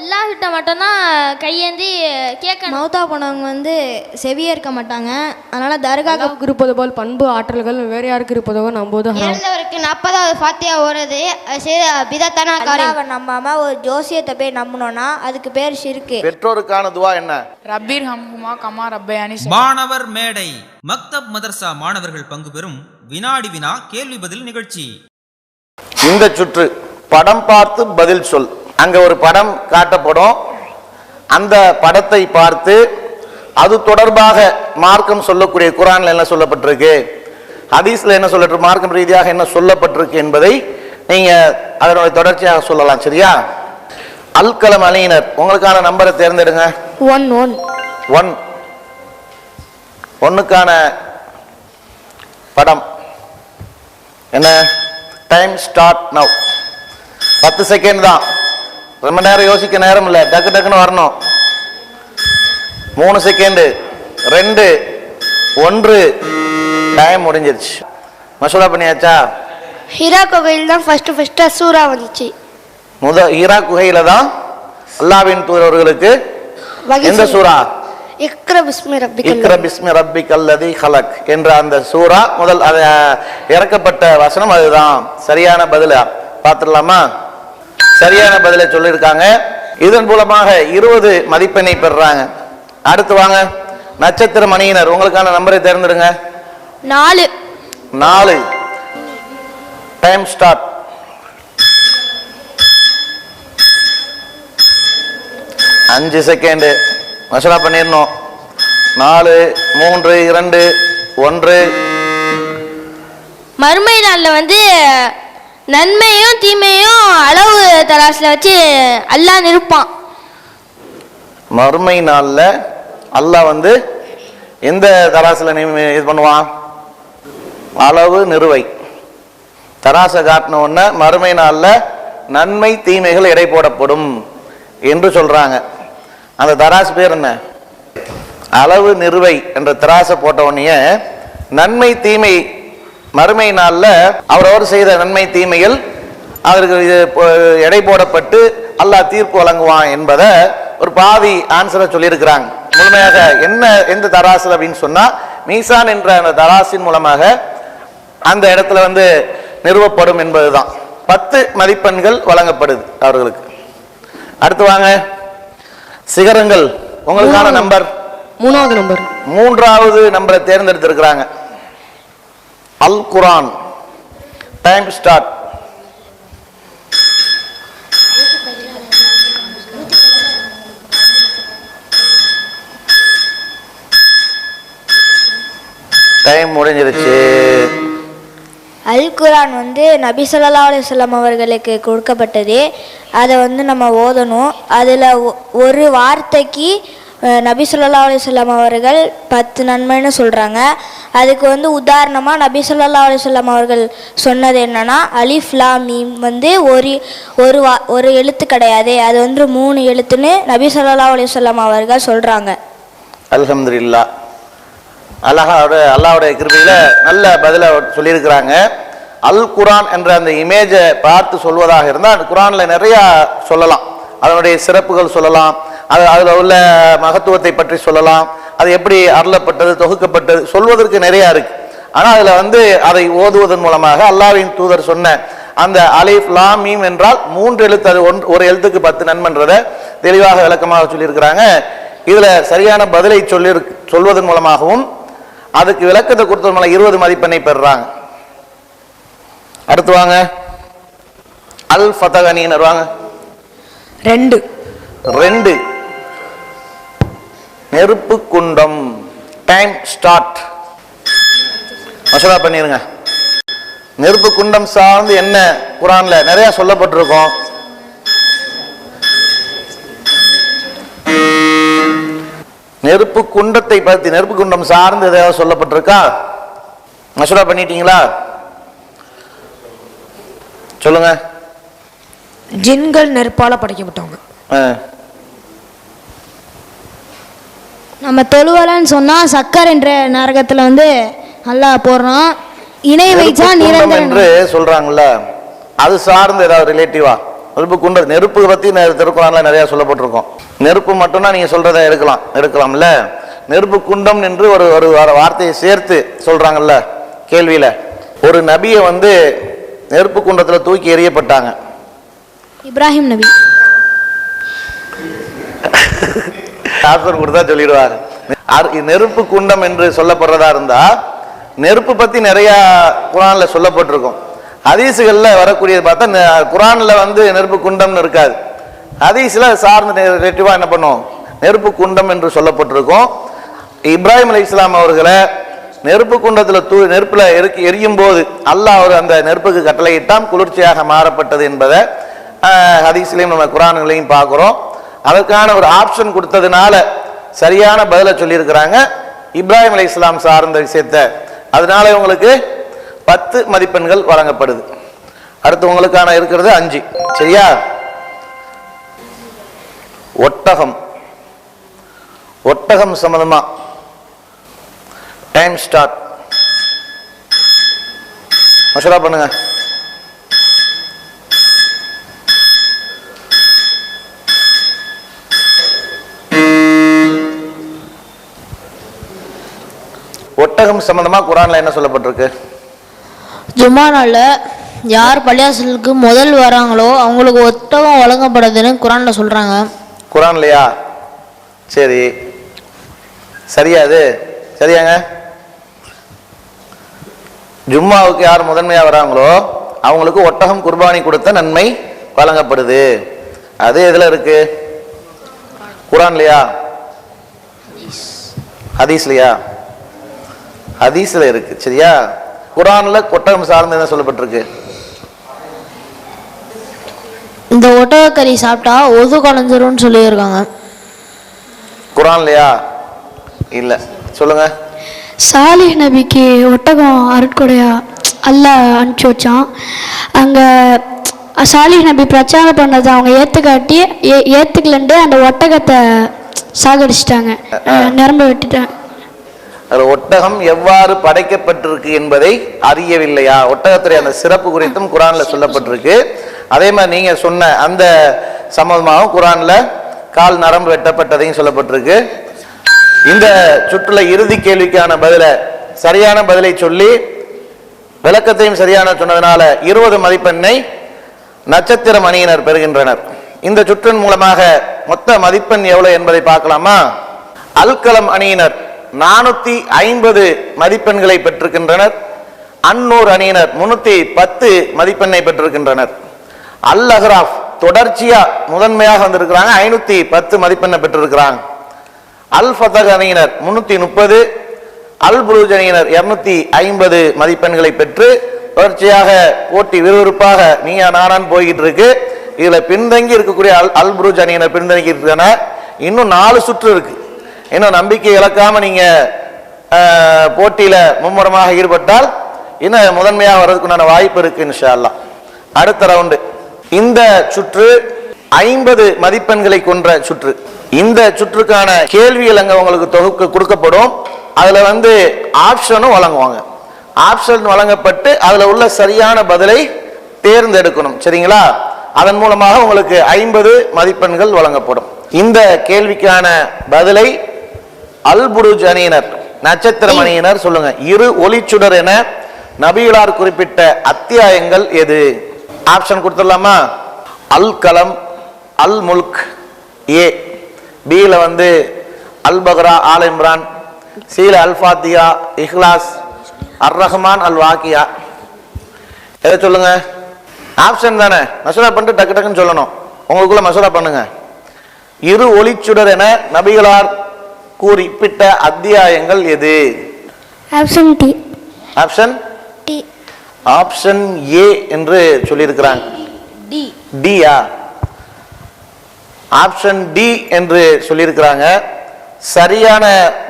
அல்லாஹ் கிட்ட மட்டும்தான் கையேந்தி கேட்கணும். மௌத்தா போனவங்க வந்து செவியே இருக்க மாட்டாங்க. அதனால தர்காவுக்கு இருப்பது போல் பண்பு ஆற்றல்கள் வேறு யாருக்கு இருப்பதோ நம்போது இறந்தவருக்கு 40வது ஃபாத்தியா ஓடுறது பிதத்தான காரியம். நம்பாம ஒரு ஜோசியத்தை போய் நம்பணும்னா அதுக்கு பேர் ஷிர்கு. பெற்றோருக்கான துவா என்ன? ரப்பீர் ஹம்ஹுமா கமா ரப்பயானி. மாணவர் மேடை மக்தப் மதர்சா மாணவர்கள் பங்கு பெறும் வினாடி வினா கேள்வி பதில் நிகழ்ச்சி. இந்த சுற்று படம் பார்த்து பதில் சொல். அங்க ஒரு படம் காட்டப்படும். அந்த படத்தை பார்த்து அது தொடர்பாக மார்க்கம் சொல்லக்கூடிய குர்ஆன்ல என்ன சொல்லப்பட்டிருக்கு, ஹதீஸ்ல என்ன சொல்லப்பட்டிருக்கு, மார்க்கம் ரீதியாக என்ன சொல்லப்பட்டிருக்கு என்பதை நீங்க அதனுடைய தொடர்ச்சியாக சொல்லலாம். சரியா? அல்கலம் அணியினர் உங்களுக்கான நம்பரை தேர்ந்தெடுங்க. 1 ஒன்னுக்கான படம் என்ன? Time start now. 10 செகண்ட் தான், ரொம்ப நேரம் யோசிக்க நேரம் இல்லை, டக்கு டக்குன்னு வரணும். 3 செகண்டு, 2, 1, டைம் முடிஞ்சிருச்சு. மசூரா பண்ணியாச்சா? ஹிரா குகையில் தான் ஃபர்ஸ்ட் சூரா வந்துச்சு. ஹீரா குகையில தான் அல்லாஹ்வின் தூதர்களுக்கு எந்த சூரா? இக்ரா பிஸ்மி ரப்பிக்கல்லதி ஹலக் என்ற அந்த சூரா முதல் இறக்கப்பட்ட வசனம் அதுதான். சரியான பதில பார்த்துடலாமா? சரியான பதிலை சொல்லியிருக்காங்க. இதன் மூலமாக 20 மதிப்பெண்ணை பெறுறாங்க. அடுத்து வாங்க, நட்சத்திர மணியினர் உங்களுக்கான நம்பரை தேர்ந்தெடுங்க. 4. Time start. 5 செகண்ட். மசூரா பண்ணிடணும். 4, 3, 2, 1. மறுமை நாளில் வந்து நன்மையும் தீமையும் அளவு தராசில் வச்சு அல்லாஹ் நிற்பான். மறுமை நாள்ல அல்லாஹ் வந்து எந்த தராசுல இது பண்ணுவான்? அளவு நிறுவை. தராசை காட்டின உடனே மறுமை நாள்ல நன்மை தீமைகள் எடை போடப்படும் என்று சொல்றாங்க. அந்த தராசு பேர் என்ன? அளவு நிறுவை என்ற தராசை போட்ட உடனே நன்மை தீமை மறுமை நாள்ல அவரவர் செய்த நன்மை தீமைகள் அதற்கு எடை போடப்பட்டு அல்லாஹ் தீர்ப்பு வழங்குவான் என்பதை ஒரு பாதி ஆன்சரை சொல்லியிருக்கிறாங்க. முழுமையாக என்ன எந்த தராசு அப்படின்னு சொன்னா மீசான் என்ற அந்த தராசின் மூலமாக அந்த இடத்துல வந்து நிறுவப்படும் என்பதுதான். 10 மதிப்பெண்கள் வழங்கப்படுது அவர்களுக்கு. அடுத்து வாங்க, சிகரங்கள் உங்களுக்கான நம்பர் 3வது நம்பரை தேர்ந்தெடுத்திருக்கிறாங்க. Al Quran. Time start. Time முடிஞ்சிருச்சு. அல் குர்ஆன் வந்து நபி ஸல்லல்லாஹு அலைஹி வஸல்லம் அவர்களுக்கு கொடுக்கப்பட்டது. அதை வந்து நம்ம ஓதணும். அதில் ஒரு வார்த்தைக்கு நபி ஸல்லல்லாஹு அலைஹி வஸல்லம் அவர்கள் 10 நன்மைன்னு சொல்கிறாங்க. அதுக்கு வந்து உதாரணமாக நபி ஸல்லல்லாஹு அலைஹி வஸல்லம் அவர்கள் சொன்னது என்னன்னா, அலிஃப் லாம் மீம் வந்து ஒரு எழுத்து கிடையாது, அது வந்து 3 எழுத்துன்னு நபி ஸல்லல்லாஹு அலைஹி வஸல்லம் அவர்கள் சொல்கிறாங்க. அல்ஹம்துலில்லாஹ். அல்லாஹ்வுடைய கிருபையில நல்ல பதில சொல்லியிருக்கிறாங்க. அல் குர்ஆன் என்ற அந்த இமேஜை பார்த்து சொல்வதாக இருந்தால் அந்த குர்ஆன்ல நிறைய சொல்லலாம். அதனுடைய சிறப்புகள் சொல்லலாம், அதில் உள்ள மகத்துவத்தை பற்றி சொல்லலாம், அது எப்படி அருளப்பட்டது தொகுக்கப்பட்டது சொல்வதற்கு நிறைய இருக்கு. ஆனால் அதில் வந்து அதை ஓதுவதன் மூலமாக அல்லாஹ்வின் தூதர் சொன்ன அந்த அலிஃப் லாம் மீம் என்றால் 3 எழுத்து, அது ஒரு எழுத்துக்கு 10 நன்மைன்றதை தெளிவாக விளக்கமாக சொல்லியிருக்கிறாங்க. இதுல சரியான பதிலை சொல்வதன் மூலமாகவும் அதுக்கு விளக்கத்தை கொடுத்தது மூலம் 20 மதிப்பெண்ணை பெறுறாங்க. அடுத்து வாங்க, அல் ஃபதகனினர் வாங்க. 2 நெருப்பு குண்டம். Time start. மசூரா பண்ணிருங்க. நெருப்பு குண்டம் சார்ந்து என்ன குர்ஆன்ல நிறைய சொல்லப்பட்டிருக்கும். நெருப்பு குண்டத்தை பற்றி, நெருப்பு குண்டம் சார்ந்து ஏதாவது சொல்லப்பட்டிருக்கா? மசூரா பண்ணிட்டீங்களா? சொல்லுங்க. ஜின்கள் நெருப்பால படைக்கப்பட்டவங்க. நம்ம தொழுவலன்னு சொன்னா சக்கர் என்ற நரகத்துல வந்து அல்லாஹ் போடுறான். இணை வைச்சா நிரந்தரம் என்று சொல்றாங்கல்ல, அது சார்ந்து ஏதாவது ரிலேட்டிவா நெருப்பு குண்டம், நெருப்பு பற்றி திருக்குறான்ல நிறையா சொல்லப்பட்டிருக்கோம். நெருப்பு மட்டும்தான் நீங்கள் சொல்கிறத எடுக்கலாம்ல. நெருப்பு குண்டம் என்று ஒரு ஒரு வார்த்தையை சேர்த்து சொல்கிறாங்கல்ல கேள்வியில். ஒரு நபியை வந்து நெருப்பு குண்டத்தில் தூக்கி எறியப்பட்டாங்க. இப்ராஹிம் நபி. ஆப்ஷன் கொடுத்தா சொல்லிடுவாங்க. நெருப்பு குண்டம் என்று சொல்லப்படுறதா இருந்தா நெருப்பு பற்றி நிறையா குரானில் சொல்லப்பட்டிருக்கும். ஹதீஸுகளில் வரக்கூடியது பார்த்தா குரானில் வந்து நெருப்பு குண்டம்னு இருக்காது. ஹதீஸில் சார்ந்த ரிலேட்டிவாக என்ன பண்ணும், நெருப்பு குண்டம் என்று சொல்லப்பட்டிருக்கும். இப்ராஹிம் அலைஹிஸ்ஸலாம் அவர்களை நெருப்பு குண்டத்தில் நெருப்பில் எரியும் போது அல்லாஹ் அவர் அந்த நெருப்புக்கு கட்டளையிட்டான், குளிர்ச்சியாக மாறப்பட்டது என்பதை ஹதீஸ்லையும் நம்ம குரான்களையும் பார்க்குறோம். அதற்கான ஒரு ஆப்ஷன் கொடுத்ததுனால சரியான பதிலை சொல்லியிருக்கிறாங்க இப்ராஹிம் அலைஹிஸ்ஸலாம் சார்ந்த விஷயத்த. அதனால உங்களுக்கு 10 மதிப்பெண்கள் வழங்கப்படுது. அடுத்து உங்களுக்கான இருக்கிறது 5. சரியா? ஒட்டகம் சம்பந்தமா டைம் ஸ்டார்ட். மஷூரா பண்ணுங்க. ஒட்டகம் சம்பந்தமா குரான்ல என்ன சொல்லப்பட்டிருக்கு? ஜும்மா நாளில் யார் பள்ளியாசலுக்கு முதல் வராங்களோ அவங்களுக்கு ஒட்டகம் வழங்கப்படுதுன்னு குரானில் சொல்கிறாங்க. குரான்லையா? சரி, சரியா? அது சரியாங்க. ஜும்மாவுக்கு யார் முதன்மையாக வராங்களோ அவங்களுக்கு ஒட்டகம் குர்பானி கொடுத்த நன்மை வழங்கப்படுது. அது எதில் இருக்கு? குரான்லையா ஹதீஸ்லையா? ஹதீஸ்ல இருக்கு. சரியா? குரான்ல ஒட்டகம் சார்ந்து என்ன சொல்லப்பட்டிருக்கு? இந்த ஒட்டகக்கறி சாப்பிட்டா ஒது குறைஞ்சிரும்னு சொல்லியிருக்காங்க. குரான்லையா? இல்லை, சொல்லுங்க. சாலிஹ் நபிக்கு ஒட்டகம் அருட்கொடையா அல்லாஹ் அனுப்பிச்சி வச்சான். அங்கே சாலிஹ் நபி பிரச்சாரம் பண்ணதை அவங்க ஏற்றுக்கலன்ட்டு அந்த ஒட்டகத்தை சாகடிச்சிட்டாங்க, நிரம்ப விட்டுட்டாங்க. அதில் ஒட்டகம் எவ்வாறு படைக்கப்பட்டிருக்கு என்பதை அறியவில்லையா? ஒட்டகத்துடைய அந்த சிறப்பு குறித்தும் குரான்ல சொல்லப்பட்டிருக்கு. அதே மாதிரி நீங்க சொன்ன அந்த சம்பவமாகவும் குரான்ல கால் நரம்பு வெட்டப்பட்டதையும் சொல்லப்பட்டிருக்கு. இந்த சுற்றுல இறுதி கேள்விக்கான சரியான பதிலை சொல்லி விளக்கத்தையும் சரியான சொன்னதனால 20 மதிப்பெண்ணை நட்சத்திர அணியினர் பெறுகின்றனர். இந்த சுற்றின் மூலமாக மொத்த மதிப்பெண் எவ்வளவு என்பதை பார்க்கலாமா? அல்கலம் அணியினர் 450 மதிப்பெண்களை பெற்றிருக்கின்றனர். அன்னூர் அணியினர் 310 மதிப்பெண்ணை பெற்றிருக்கின்றனர். அல் அஹ்ராஃப் தொடர்ச்சியா முதன்மையாக வந்திருக்கிறாங்க, 510 மதிப்பெண்ணை பெற்றிருக்கிறாங்க. அல் ஃபதஹ் அணியினர் 330, அல் புரூஜ் அணியினர் 250 மதிப்பெண்களை பெற்று தொடர்ச்சியாக போட்டி விறுவிறுப்பாக நீயா நானான்னு போய்கிட்டு இருக்கு. இதுல பின்தங்கி இருக்கக்கூடிய அல் புரூஜ் அணியினர் பின்தங்கி இருக்காங்க. இன்னும் 4 சுற்று இருக்கு. இன்னும் நம்பிக்கை இழக்காம நீங்க போட்டியில மும்முரமாக ஈடுபட்டால் இன்னும் முதன்மையாக வர்றதுக்குண்டான வாய்ப்பு இருக்கு இன்ஷா அல்லாஹ். அடுத்த ரவுண்டு. இந்த சுற்று 50 மதிப்பெண்களை கொன்ற சுற்று. இந்த சுற்றுக்கான கேள்விகள் அங்க உங்களுக்கு தொகுக்க கொடுக்கப்படும். அதுல ஆப்ஷனும் வழங்குவாங்க. ஆப்ஷன் வழங்கப்பட்டு அதுல உள்ள சரியான பதிலை தேர்ந்தெடுக்கணும். சரிங்களா? அதன் மூலமாக உங்களுக்கு 50 மதிப்பெண்கள் வழங்கப்படும். இந்த கேள்விக்கான பதிலை அல் புரூஜ் அணியினர் நட்சத்திர அணியினர் சொல்லுங்க. இரு ஒளிச்சுடர் என நபிகளார் குறிப்பிட்ட அத்தியாயங்கள் எது? ஆப்ஷன் கொடுத்துடலாமா? அல் கலம், அல் முல்க் ஏ, பில அல் பக்ரா, ஆல் இம்ரான், சீல அல் ஃபாத்தியா, இஹ்லாஸ், அர் ரஹ்மான், அல் வாக்கியா. எதை சொல்லுங்க? ஆப்ஷன் தானே, மசூரா பண்ணிட்டு டக்கு டக்குன்னு சொல்லணும். உங்களுக்குள்ள மசூரா பண்ணுங்க. இரு ஒளிச்சுடர் என நபிகளார் குறிப்பிட்ட அத்தியாயங்கள் எது? Option D. Option D. Option A என்று சொல்லியிருக்கிறாங்க. டி. டியா? ஆப்ஷன் டி என்று சொல்லியிருக்கிறாங்க. சரியான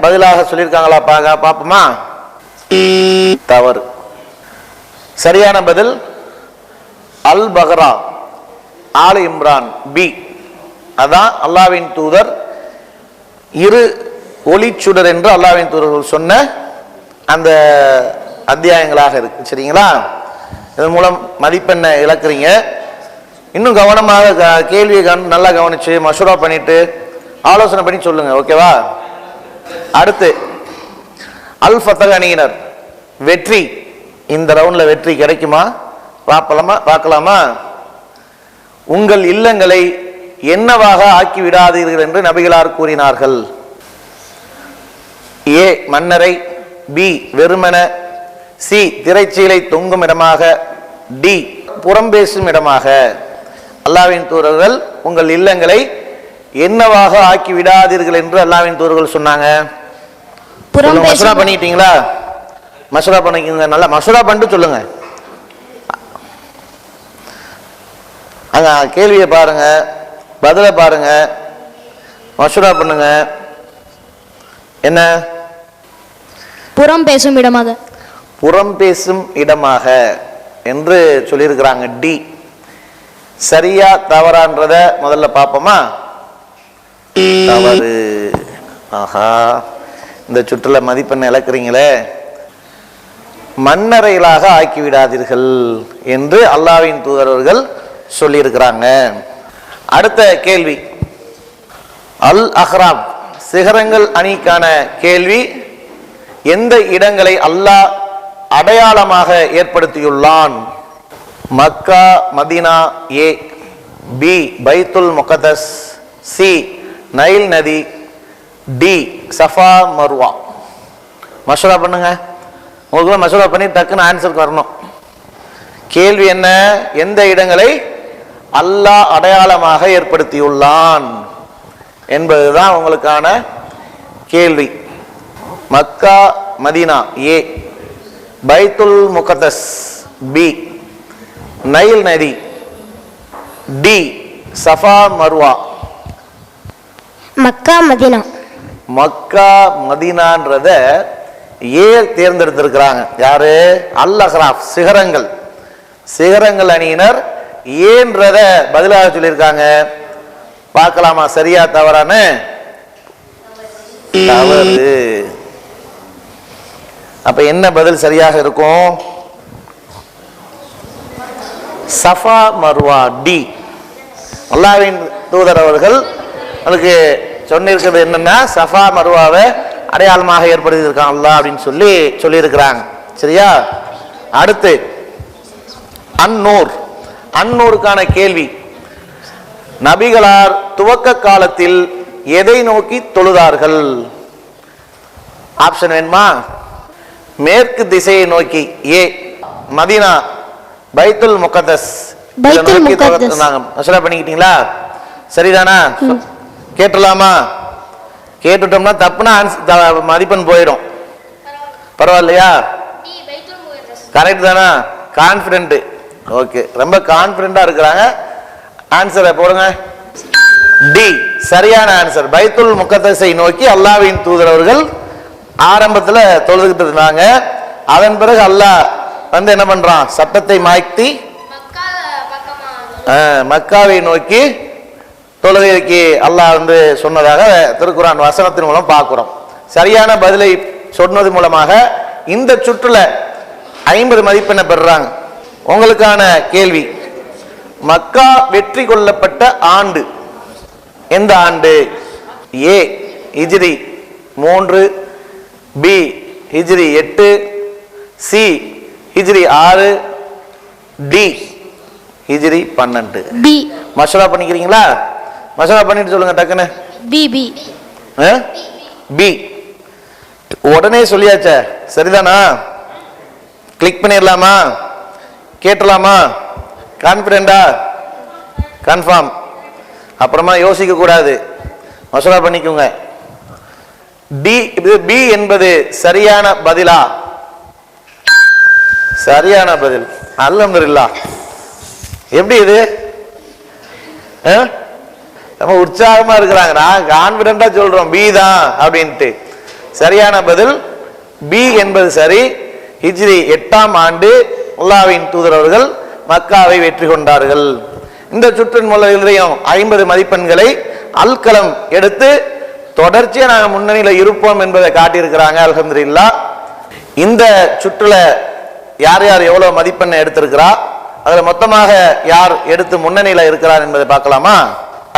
பதிலாக சொல்லியிருக்காங்களா பாப்போமா? தவறு. சரியான பதில் அல் பக்ரா, ஆல் இம்ரான், பி. அதான் அல்லாஹ்வின் தூதர் இரு ஒளிச்சுடர் என்று அல்லாஹ்வின் தூதர்கள் சொன்ன அந்த அத்தியாயங்களாக இருக்கு. சரிங்களா? இதன் மூலம் மதிப்பெண்ணை இழக்கிறீங்க. இன்னும் கவனமாக கேள்வியை நல்லா கவனிச்சு மஷூரா பண்ணிட்டு ஆலோசனை பண்ணி சொல்லுங்க. ஓகேவா? அடுத்து அல் ஃபத்தஹ் அணியினர் வெற்றி. இந்த ரவுண்ட்ல வெற்றி கிடைக்குமா? பார்க்கலாமா? உங்கள் இல்லங்களை என்னவாக ஆக்கி விடாதீர்கள் என்று நபிகளார் கூறினார்கள். ஏ மன்னரை, பி வெறுமன, சி திரைச்சீலை தொங்கும் இடமாக, டி புறம் பேசும் இடமாக. அல்லாஹ்வின் தூதர்கள் உங்கள் இல்லங்களை என்னவாக ஆக்கி விடாதீர்கள் என்று அல்லாஹ்வின் தூதர்கள் சொன்னாங்க. மசூரா பண்ணிட்டீங்களா? மசூரா பண்ணிக்கோங்க. நல்லா மசூரா பண்ணிட்டு சொல்லுங்க. அங்க கேள்வியை பாருங்க, பதில பாருங்க, மசூரா பண்ணுங்க. என்ன? புறம் பேசும் இடமாக. புறம் பேசும் இடமாக என்று சொல்லியிருக்கிறாங்க. டி சரியா தவறான்றத முதல்ல பார்ப்போமா? தவறு. ஆஹா, இந்த சுற்றுல மதிப்பெண் இழக்கிறீங்களே. மண்ணறைகளாக ஆக்கிவிடாதீர்கள் என்று அல்லாஹ்வின் தூதரவர்கள் சொல்லியிருக்கிறாங்க. அடுத்த கேள்வி அல் அஹ்ராப் சிகரங்கள் அணிக்கான கேள்வி. எந்த இடங்களை அல்லாஹ் அடையாளமாக ஏற்படுத்தியுள்ளான்? மக்கா மதீனா, ஏ பி பைத்துல் முகத்தஸ், சி நைல் நதி, டி சஃபா மர்வா. மஷூரா பண்ணுங்க. உங்களுக்கு மஷூரா பண்ணி டக்குன்னு ஆன்சருக்கு வரணும். கேள்வி என்ன? எந்த இடங்களை அல்லாஹ் அடையாளமாக ஏற்படுத்தியுள்ளான் என்பதுதான் உங்களுக்கான கேள்வி. மக்கா Medina, A Baitul Muqaddas, B Nile நதி, D Safa Marwa. Mecca Medina. Mecca மதீனான்றத ஏ தேர்ந்தெடுத்திருக்கிறாங்க. யாரு? அல் அஹ்ராப் சிகரங்கள். சிகரங்கள் அணியினர் ஏன்றத பதிலாக சொல்லியிருக்காங்க. பார்க்கலாமா சரியா தவறான்னு? தவறு. அப்ப என்ன பதில் சரியாக இருக்கும்? Safa Marwa, D. அல்லாஹ்வின் தூதர் அவர்கள் அதுக்கு சொன்னிருக்கிறது என்னன்னா சஃபா மர்வாவை அடையாளமாக ஏற்படுத்தியிருக்கான் அல்லாஹ் அப்படின்னு சொல்லியிருக்கிறாங்க. சரியா? அடுத்து அன்னூர். அன்னூருக்கான கேள்வி. நபிகளார் துவக்க காலத்தில் எதை நோக்கி தொழுதார்கள்? ஆப்ஷன் வேணுமா? மேற்கு திசையை நோக்கி, ஏ மதீனா பைத்துல் முகத்தஸ். மசூரா பண்ணிக்கிட்டீங்களா? சரிதானா? கேட்டுலாமா? கேட்டுட்டோம்னா தப்புனா மதிப்பெண் போயிடும். பரவாயில்லையா? கரெக்ட் தானா? கான்பிடென்ட். ஓகே, ரொம்ப கான்பிடென்டா இருக்கிறாங்க. ஆன்சரை போடுங்க. டி சரியான ஆன்சர். பைத்துல் முகத்தஸை நோக்கி அல்லாஹ்வின் தூதர் அவர்கள் ஆரம்பத்துல தொழுதுகிட்டு இருந்தாங்க. அதன் பிறகு அல்லாஹ் வந்து என்ன பண்றான்? சட்டத்தை மாற்றி மக்காவை நோக்கி தொழுகைக்கு அல்லாஹ் வந்து சொன்னதாக திருக்குர்ஆன் வசனத்தின் மூலம் பார்க்கிறோம். சரியான பதிலை சொன்னது மூலமாக இந்த சுற்றுல 50 மதிப்பெண்ணை பெறுறாங்க. உங்களுக்கான கேள்வி, மக்கா வெற்றி கொள்ளப்பட்ட ஆண்டு எந்த ஆண்டு? ஏ ஹிஜ்ரி 3, பி ஹிஜ்ரி 8, சி ஹிஜ்ரி 6, டி ஹிஜ்ரி 12. பி. மஷூரா பண்ணிக்கிறீங்களா? மஷூரா பண்ணிட்டு சொல்லுங்க டக்குன்னு. பி. பி. பி உடனே சொல்லியாச்சே, சரிதானா? கிளிக் பண்ணிடலாமா? கேட்டலாமா? கான்பிடென்டா? கன்ஃபார்ம். அப்புறமா யோசிக்க கூடாது, மசூரா பண்ணிக்கோங்க. டி பி என்பது சரியான பதிலா? சரியான பதில். அல்ஹம்துலில்லாஹ். எப்படி இது? நம்ம உற்சாகமா இருக்கிறாங்க. நான் கான்பிடென்டா சொல்றோம் பி தான் அப்படின்ட்டு. சரியான பதில் பி என்பது சரி. ஹிஜ்ரி 8ஆம் ஆண்டு அல்லாஹ்வின் தூதர் அவர்கள் மக்காவை வெற்றி கொண்டார்கள். இந்த சுற்றின் மூலம் 50 மதிப்பெண்களை அல்கலம் எடுத்து தொடர்ச்சியா நாங்கள் முன்னணியில இருப்போம் என்பதை காட்டியிருக்கிறாங்க. அல்ஹம்துலில்லாஹ். இந்த சுற்றுல யார் யார் எவ்வளவு மதிப்பெண்ணை எடுத்திருக்கிறா அதுல மொத்தமாக யார் எடுத்து முன்னணியில இருக்கிறார் என்பதை பார்க்கலாமா?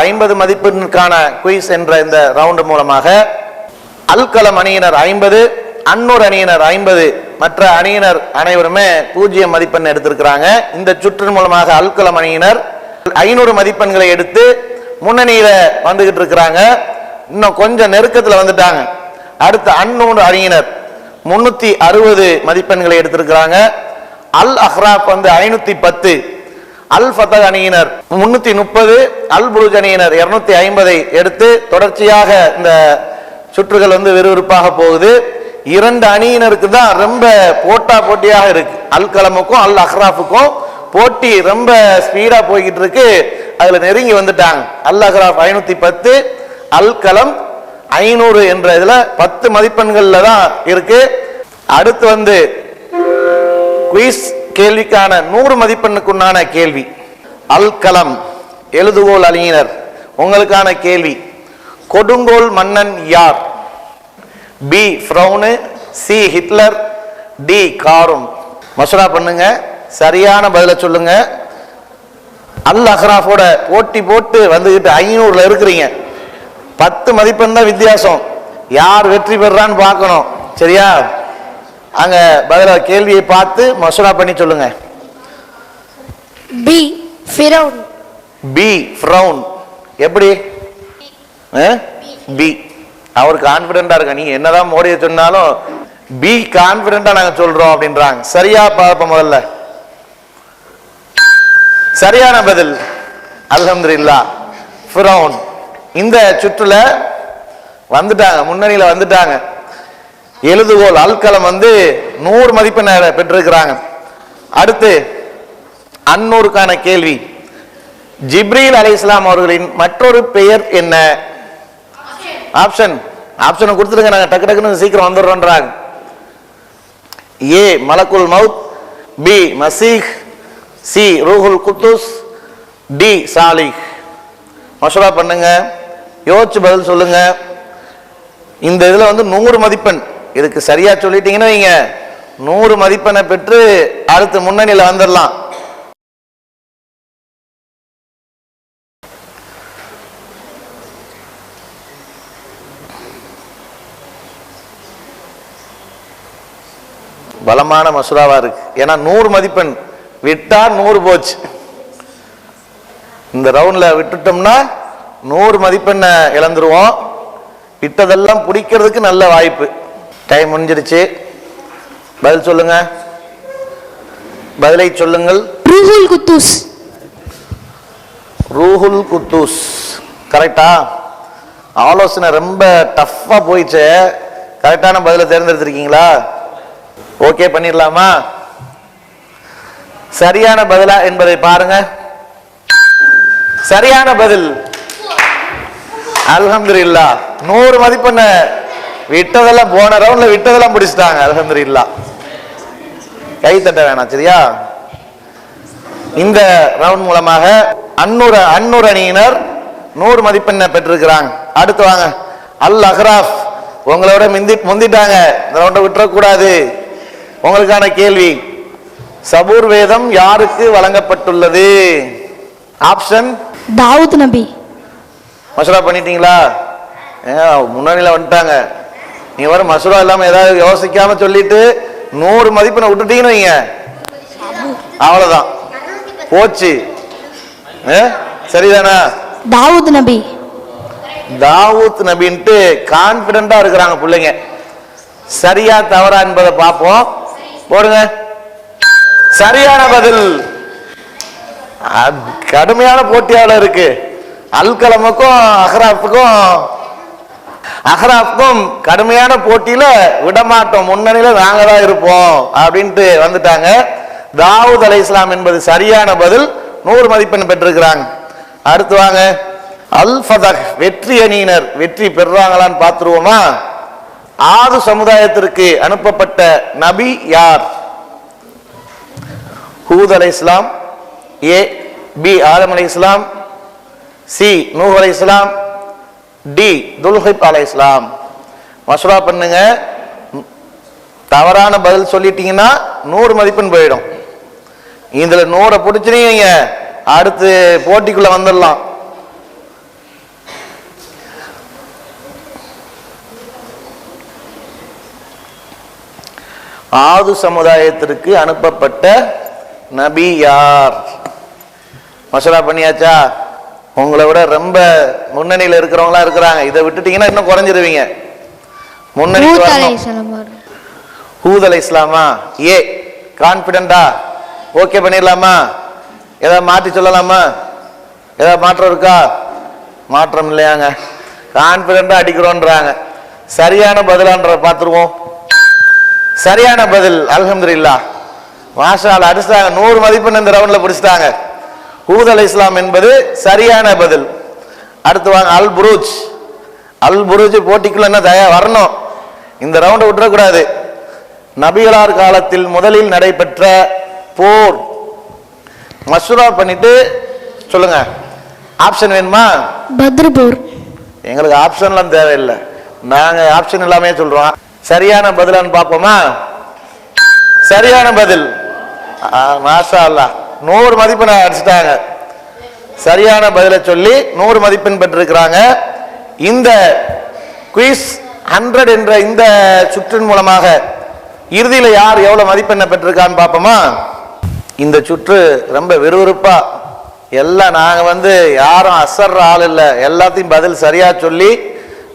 50 மதிப்பெண்ணுக்கான குயிஸ் என்ற இந்த ரவுண்டு மூலமாக அல்கலம் அணியினர் 50, அன்னூர் அணியினர் 50, மற்ற அணியினர் அனைவருமே 0 மதிப்பெண் எடுத்திருக்கிறாங்க. இந்த சுற்று மூலமாக அல்கலம் அணியினர் 500 மதிப்பெண்களை எடுத்து முன்னணியில வந்துகிட்டு இருக்கிறாங்க. இன்னும் கொஞ்சம் நெருக்கத்தில் வந்துட்டாங்க. அடுத்த அன்னூர் அணியினர் 360 மதிப்பெண்களை எடுத்திருக்கிறாங்க. அல் அஹ்ராப் 510, அல் ஃபதஹ் அணியினர் 330, அல் புருஜ் அணியினர் 250 எடுத்து தொடர்ச்சியாக இந்த சுற்றுகள் விறுவிறுப்பாக போகுது. 2 அணியினருக்கு தான் ரொம்ப போட்டியாக இருக்கு. அல் கலமுக்கும் அல் அஹ்ராஃபுக்கும் போட்டி ரொம்ப ஸ்பீடா போய்கிட்டு இருக்கு. அதுல நெருங்கி வந்துட்டாங்க. அல் அஹ்ராஃப் 510, அல் கலம் 500 என்ற இதுல 10 மதிப்பெண்கள்ல தான் இருக்கு. அடுத்து குயிஸ் கேள்விக்கான 100 மதிப்பெண்ணுக்குண்டான கேள்வி. அல் கலம் எழுதுகோல் அணியினர் உங்களுக்கான கேள்வி, கொடுங்கோல் மன்னன் யார்? பி ஃப்ரௌனு, சி ஹிட்லர், டி காரும். மசூரா பண்ணுங்க, சரியான பதில சொல்லுங்க. அல் அஹ்ராஃபோட போட்டி போட்டு வந்துகிட்டு 500ல இருக்கிறீங்க. 10 மதிப்பெண் தான் வித்தியாசம். யார் வெற்றி பெறான்னு பார்க்கணும். சரியா? அங்க பதில கேள்வியை பார்த்து மசூரா பண்ணி சொல்லுங்க. B Firaun. B Firaun. எப்படி? பி. அவர் கான்பிடண்டா இருக்க. நீங்க என்னதான் மோடிய சொன்னாலும் பி கான்பிடண்டா நாங்க சொல்றோம் அப்படின்றாங்க. சரியா பார்ப்போம். முதல்ல சரியான பதில் அல்ஹம்துலில்லாஹ் ஃபிரௌன். இந்த சுற்றுல வந்துட்டாங்க, முன்னணியில வந்துட்டாங்க. எழுதுகோல் அல்கலம் 100 மதிப்பெண் பெற்றிருக்கிறாங்க. அடுத்து அன்னூருக்கான கேள்வி, ஜிப்ரீல் அலைஹிஸ்ஸலாம் அவர்களின் மற்றொரு பெயர் என்ன? ஆப்ஷன் கொடுத்துருங்க, நாங்க டக்கு டக்குன்னு சீக்கிரம் வந்துடுறோன்றாங்க. ஏ மலக்குல் மவுத், பி மசீஹ், சி ரூஹுல் குத்துஸ், டி சாலிஹ். மசூரா பண்ணுங்க, யோசிச்சு பதில் சொல்லுங்க. இந்த இதுல 100 மதிப்பெண். இதுக்கு சரியா சொல்லிட்டீங்கன்னா நீங்க 100 மதிப்பெண்ணை பெற்று அடுத்து முன்னணியில வந்துடலாம். பலமான மசூராவா இருக்கு. ஏன்னா 100 மதிப்பெண் விட்டா 100 போச்சு. இந்த ரவுண்ட்ல விட்டுட்டோம்னா 100 மதிப்பெண்ணை இழந்துருவோம். விட்டதெல்லாம் பிடிக்கிறதுக்கு நல்ல வாய்ப்பு. டைம் முடிஞ்சிருச்சு. பதில் சொல்லுங்க, பதிலை சொல்லுங்கள். ரூஹுல் குத்தூஸ். ரூஹுல் குத்தூஸ் கரெக்டா? ஆலோசனை ரொம்ப டஃப்பா போயிடுச்சு. கரெக்டான பதிலை தேர்ந்தெடுத்திருக்கீங்களா? ஓகே பண்ணிடலாமா? சரியான பதிலா என்பதை பாருங்க. சரியான பதில் அல்ஹம்துலில்லாஹ். 100 மதிப்பெண்ண விட்டதெல்லாம் போன ரவுண்ட்ல விட்டதெல்லாம் பிடிச்சிட்டாங்க. அல்ஹம்துலில்லாஹ். கை தட்ட வேணாம். சரியா? இந்த ரவுண்ட் மூலமாக அன்னூர் அணியினர் 100 மதிப்பெண்ணை பெற்றிருக்கிறாங்க. அடுத்து வாங்க, அல் அஹ்ராஃப் உங்களோட முந்திட்டாங்க. இந்த ரவுண்டை விட்டுறக்கூடாது. உங்களுக்கான கேள்வி, சபூர் வேதம் யாருக்கு வழங்கப்பட்டுள்ளது? ஆப்ஷன் தாவூத் நபி. மசூரா பண்ணிட்டீங்களா? முன்னணியில வந்துட்டாங்க. நீ வர மசூரா இல்லாம ஏதாவது யோசிக்காம சொல்லிட்டு 100 மதிப்பெண்ணை விட்டுட்டீங்கன்னு வைங்க, அவ்வளவுதான் போச்சு. சரிதானா? தாவூத் நபி. தாவூத் நபின்ட்டு கான்பிடண்டா இருக்கிறாங்க பிள்ளைங்க. சரியா தவறா என்பதை பார்ப்போம். போடுங்க. சரியான பதில். கடுமையான போட்டியாளர் இருக்கு. அல்கலமுக்கும் அஹ்ராஃபுக்கும் கடுமையான போட்டியில விடமாட்டோம், முன்னணியில நாங்க தான் இருப்போம் அப்படின்ட்டு வந்துட்டாங்க. தாவூத் அலைஹிஸ்ஸலாம் என்பது சரியான பதில். 100 மதிப்பெண் பெற்றிருக்கிறாங்க. அடுத்து வாங்க, அல் ஃபதஹ் வெற்றி அணியினர் வெற்றி பெறாங்களான்னு பார்த்துருவோமா? ஆது சமுதாயத்திற்கு அனுப்பப்பட்ட நபி யார்? ஹூத் அலைஹிஸ்ஸலாம், ஏ பி ஆதம் அலைஹிஸ்ஸலாம், சி நூஹ் அலைஹிஸ்ஸலாம், டி துல்ஹிப் அலைஹிஸ்ஸலாம். மசூரா பண்ணுங்க. தவறான பதில் சொல்லிட்டீங்கன்னா 100 மதிப்பெண் போயிடும். இதுல 100 பிடிச்சினீங்க, அடுத்து போட்டிக்குள்ள வந்துடலாம். ஆது சமுதாயத்திற்கு அனுப்பப்பட்ட நபி யார்? மசலா பண்ணியாச்சா? உங்களை விட ரொம்ப முன்னணியில் இருக்கிறவங்களா இருக்கிறாங்க. இதை விட்டுட்டீங்கன்னா இன்னும் குறைஞ்சிருவீங்க. முன்னணி ஹூத் அலை இஸ்லாமா? ஏ கான்பிடண்டா? ஓகே பண்ணிடலாமா? ஏதாவது மாற்றி சொல்லலாமா? ஏதாவது மாற்றம் இருக்கா? மாற்றம் இல்லையாங்க. கான்பிடண்டா அடிக்கிறோன்றாங்க. சரியான பதிலான்ற பார்த்துருவோம். சரியான பதில் அல்ஹம்துலில்லாஹ். மாஷா அல்லாஹ், அடிச்சிட்டாங்க. 100 மதிப்பெண் இந்த ரவுண்ட்ல பிடிச்சிட்டாங்க. ஹூத் அலை இஸ்லாம் என்பது சரியான பதில். அடுத்து வாங்க, அல் புரூஜ். அல் புரூஜ் போட்டிக்குள்ள என்ன தயா வரணும், இந்த ரவுண்டை விட்டுறக்கூடாது. நபிகளார் காலத்தில் முதலில் நடைபெற்ற போர். மஷூரா பண்ணிட்டு சொல்லுங்க. ஆப்ஷன் வேணுமா? பத்ர் போர். எங்களுக்கு ஆப்ஷன்லாம் தேவையில்லை, நாங்க ஆப்ஷன் எல்லாமே சொல்றோம். சரியான பதிலான்னு பார்ப்போமா? சரியான பதில். மாஷா அல்லாஹ், 100 மதிப்பெண் அடிச்சுட்டாங்க. சரியான பதிலை சொல்லி 100 மதிப்பெண் பெற்றிருக்கிறாங்க. இந்த குயிஸ் 100 என்ற இந்த சுற்றின் மூலமாக இறுதியில் யார் எவ்வளவு மதிப்பெண்ணை பெற்றிருக்கான்னு பார்ப்போமா? இந்த சுற்று ரொம்ப விறுவிறுப்பா, எல்லாம் நாங்க யாரும் அசர்ற ஆள் இல்லை, எல்லாத்தையும் பதில் சரியா சொல்லி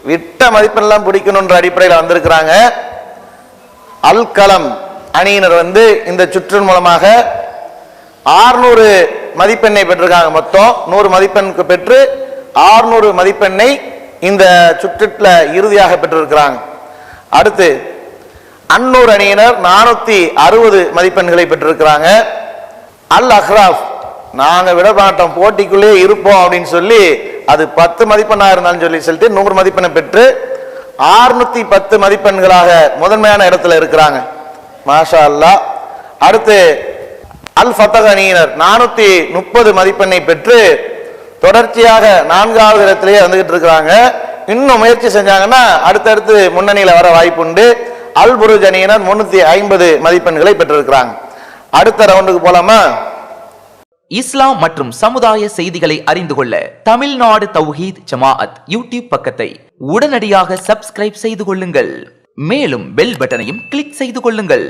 விட்ட மதிப்பெல்லாம் பிடிக்கணுன்ற அடிப்படையில் வந்திருக்கிறாங்க. அல் கலம் அணியினர் இந்த சுற்றின் மூலமாக 600 மதிப்பெண்ணை பெற்றிருக்காங்க. மொத்தம் 100 மதிப்பெண்ணுக்கு பெற்று 600 மதிப்பெண்ணை இந்த சுற்றில் இறுதியாக பெற்றிருக்கிறாங்க. அடுத்து அன்னூர் அணியினர் 460 மதிப்பெண்களை பெற்றிருக்கிறாங்க. அல் அஹ்ராஃப், நாங்க விட மாட்டோம், போட்டிக்குள்ளே இருப்போம் அப்படின்னு சொல்லி அது 10 மதிப்பெண்ணா இருந்தாலும் சொல்லிட்டு 100 மதிப்பெண்ணை பெற்று 610 மதிப்பெண்களாக முதன்மையான இடத்துல இருக்கிறாங்க. மாஷா அல்லாஹ். அடுத்து அல் ஃபத்தஹ் அணியினர் 430 மதிப்பெண்ணை பெற்று தொடர்ச்சியாக 4வது இடத்திலேயே வந்துகிட்டு இருக்கிறாங்க. இன்னும் முயற்சி செஞ்சாங்கன்னா அடுத்தடுத்து முன்னணியில வர வாய்ப்புண்டு. அல் புரூஜ் அணியினர் 350 மதிப்பெண்களை பெற்றிருக்கிறாங்க. அடுத்த ரவுண்டுக்கு போலாமா? இஸ்லாம் மற்றும் சமுதாய செய்திகளை அறிந்து கொள்ள தமிழ்நாடு தௌஹீத் ஜமாஅத் யூடியூப் பக்கத்தை உடனடியாக சப்ஸ்கிரைப் செய்து கொள்ளுங்கள். மேலும் பெல் பட்டனையும் கிளிக் செய்து கொள்ளுங்கள்.